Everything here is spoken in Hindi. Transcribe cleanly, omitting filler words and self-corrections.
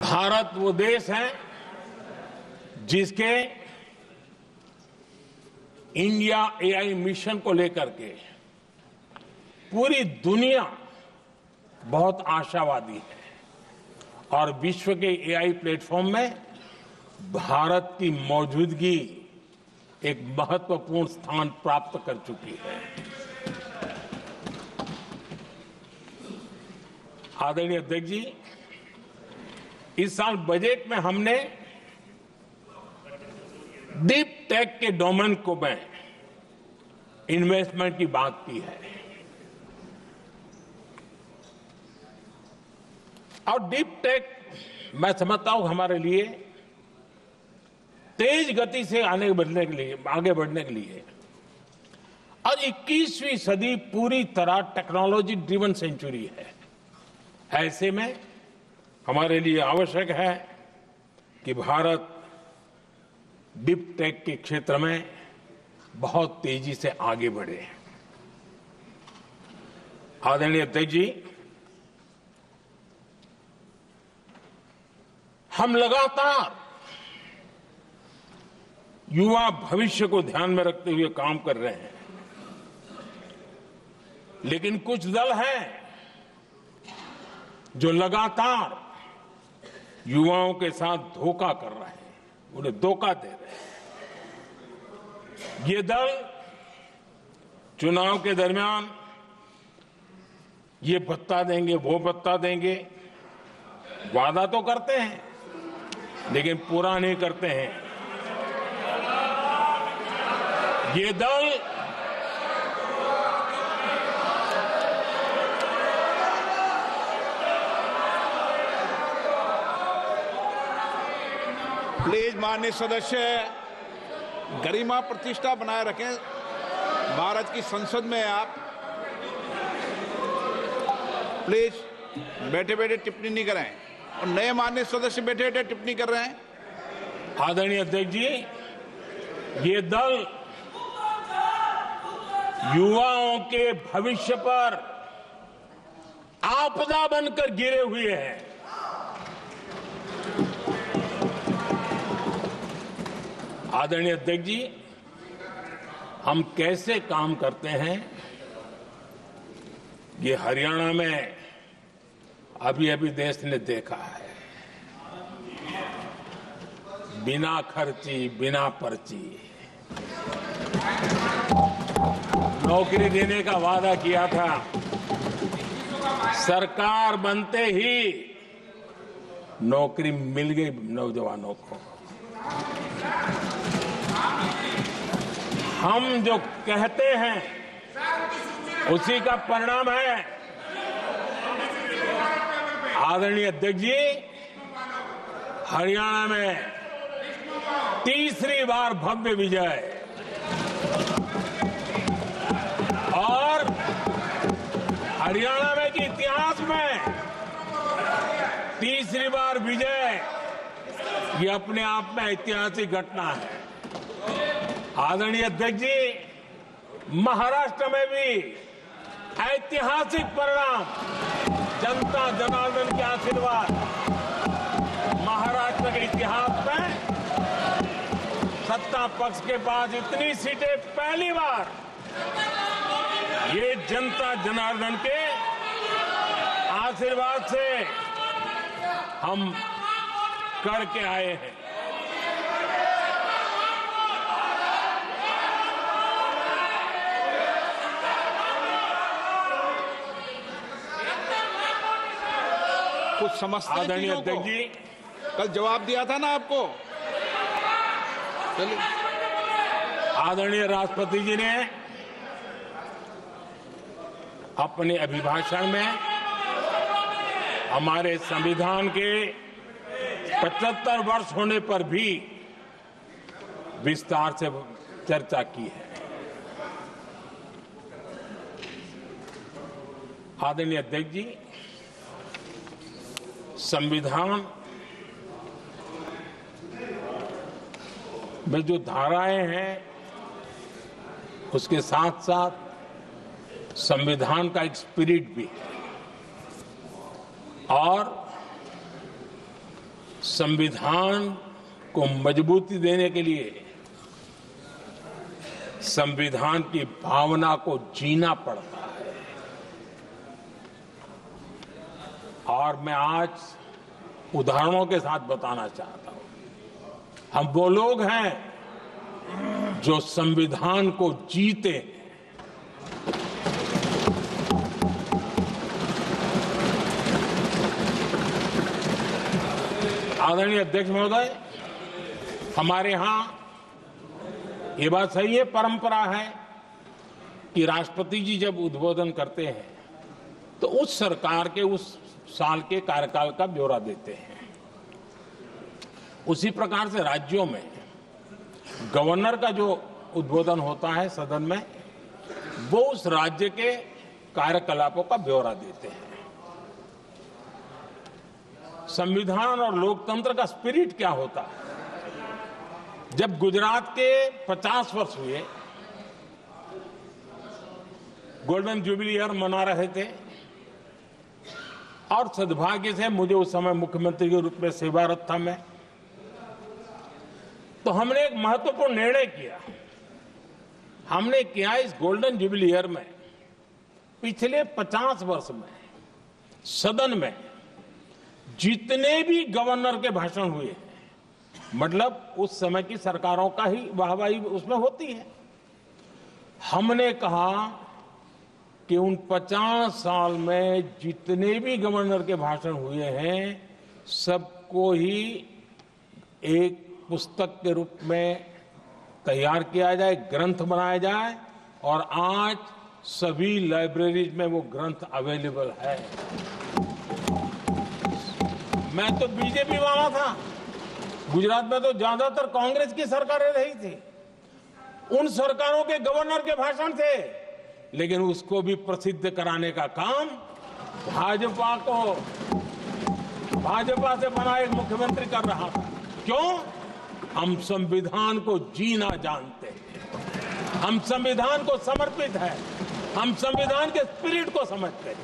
भारत वो देश है जिसके इंडिया एआई मिशन को लेकर के पूरी दुनिया बहुत आशावादी है और विश्व के एआई प्लेटफॉर्म में भारत की मौजूदगी एक महत्वपूर्ण स्थान प्राप्त कर चुकी है। आदरणीय अध्यक्ष जी, इस साल बजट में हमने डीप टेक के डोमेन को में इन्वेस्टमेंट की बात की है और डीप टेक मैं समझता हूं हमारे लिए तेज गति से आगे बढ़ने के लिए और 21वीं सदी पूरी तरह टेक्नोलॉजी ड्रिवन सेंचुरी है। ऐसे में हमारे लिए आवश्यक है कि भारत डीप टेक के क्षेत्र में बहुत तेजी से आगे बढ़े। आदरणीय अध्यक्ष जी, हम लगातार युवा भविष्य को ध्यान में रखते हुए काम कर रहे हैं, लेकिन कुछ दल हैं जो लगातार युवाओं के साथ धोखा कर रहे हैं, उन्हें धोखा दे रहे हैं। ये दल चुनाव के दरमियान ये भत्ता देंगे, वो भत्ता देंगे, वादा तो करते हैं लेकिन पूरा नहीं करते हैं। ये दल प्लीज माननीय सदस्य गरिमा प्रतिष्ठा बनाए रखें। भारत की संसद में आप प्लीज बैठे बैठे टिप्पणी नहीं करें और नए माननीय सदस्य बैठे बैठे टिप्पणी कर रहे हैं। आदरणीय अध्यक्ष जी, ये दल युवाओं के भविष्य पर आपदा बनकर गिरे हुए हैं। आदरणीय अध्यक्ष जी, हम कैसे काम करते हैं ये हरियाणा में अभी देश ने देखा है। बिना खर्ची, बिना पर्ची नौकरी देने का वादा किया था, सरकार बनते ही नौकरी मिल गई नौजवानों को। हम जो कहते हैं उसी का परिणाम है। आदरणीय अध्यक्ष जी, हरियाणा में तीसरी बार भव्य विजय और हरियाणा में के इतिहास में तीसरी बार विजय, ये अपने आप में ऐतिहासिक घटना है। आदरणीय अध्यक्ष जी, महाराष्ट्र में भी ऐतिहासिक परिणाम, जनता जनार्दन के आशीर्वाद। महाराष्ट्र के इतिहास में सत्ता पक्ष के पास इतनी सीटें पहली बार, ये जनता जनार्दन के आशीर्वाद से हम करके आए हैं। कुछ समझते हैं आदरणीय चीजों को। अध्यक्ष जी, कल जवाब दिया था ना आपको। चलिए। आदरणीय राष्ट्रपति जी ने अपने अभिभाषण में हमारे संविधान के 75 वर्ष होने पर भी विस्तार से चर्चा की है। आदरणीय अध्यक्ष जी, संविधान में जो धाराएं हैं उसके साथ साथ संविधान का एक स्पिरिट भी है और संविधान को मजबूती देने के लिए संविधान की भावना को जीना पड़ता है। और मैं आज उदाहरणों के साथ बताना चाहता हूं। हम वो लोग हैं जो संविधान को जीते हैं। आदरणीय अध्यक्ष महोदय, हमारे यहां ये बात सही है, परंपरा है कि राष्ट्रपति जी जब उद्बोधन करते हैं तो उस सरकार के उस साल के कार्यकाल का ब्यौरा देते हैं। उसी प्रकार से राज्यों में गवर्नर का जो उद्बोधन होता है सदन में, वो उस राज्य के कार्यकलापों का ब्यौरा देते हैं। संविधान और लोकतंत्र का स्पिरिट क्या होता है? जब गुजरात के 50 वर्ष हुए, गोल्डन जुबली ईयर मना रहे थे, और सद्भाग्य से मुझे उस समय मुख्यमंत्री के रूप में सेवारत था मैं, तो हमने एक महत्वपूर्ण निर्णय किया। हमने किया इस गोल्डन जुबली ईयर में पिछले 50 वर्ष में सदन में जितने भी गवर्नर के भाषण हुए, मतलब उस समय की सरकारों का ही वाहवाही उसमें होती है, हमने कहा कि उन 50 साल में जितने भी गवर्नर के भाषण हुए हैं, सबको ही एक पुस्तक के रूप में तैयार किया जाए, ग्रंथ बनाया जाए, और आज सभी लाइब्रेरीज में वो ग्रंथ अवेलेबल है। मैं तो बीजेपी वाला था, गुजरात में तो ज्यादातर कांग्रेस की सरकारें रही थी, उन सरकारों के गवर्नर के भाषण थे, लेकिन उसको भी प्रसिद्ध कराने का काम भाजपा से बना एक मुख्यमंत्री कर रहा था। क्यों? हम संविधान को जीना जानते हैं, हम संविधान को समर्पित हैं, हम संविधान के स्पिरिट को समझते हैं।